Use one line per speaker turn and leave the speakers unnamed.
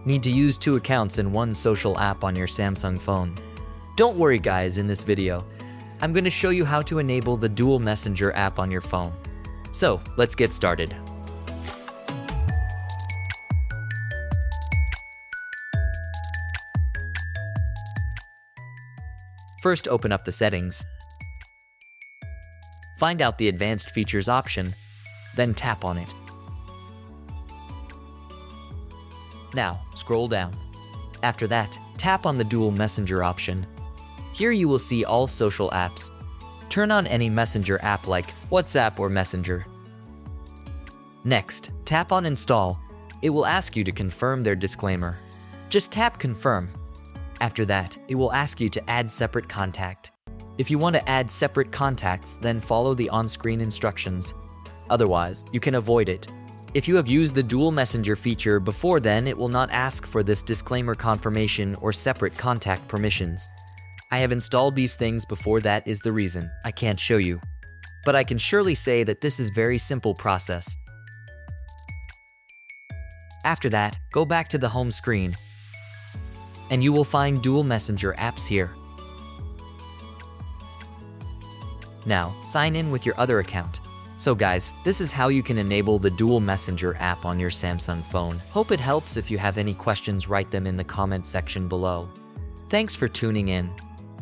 Need to use 2 accounts in one social app on your Samsung phone. Don't worry guys, in this video, I'm going to show you how to enable the dual messenger app on your phone. So, let's get started. First, open up the settings. Find out the advanced features option, then tap on it. Now, scroll down. After that, tap on the dual messenger option. Here you will see all social apps. Turn on any messenger app like WhatsApp or Messenger. Next, tap on install. It will ask you to confirm their disclaimer. Just tap confirm. After that, it will ask you to add separate contact. If you want to add separate contacts, then follow the on-screen instructions. Otherwise, you can avoid it. If you have used the dual messenger feature before, then it will not ask for this disclaimer confirmation or separate contact permissions. I have installed these things before, that is the reason I can't show you. But I can surely say that this is very simple process. After that, go back to the home screen, and you will find dual messenger apps here. Now, sign in with your other account. So guys, this is how you can enable the dual messenger app on your Samsung phone. Hope it helps. If you have any questions, write them in the comment section below. Thanks for tuning in.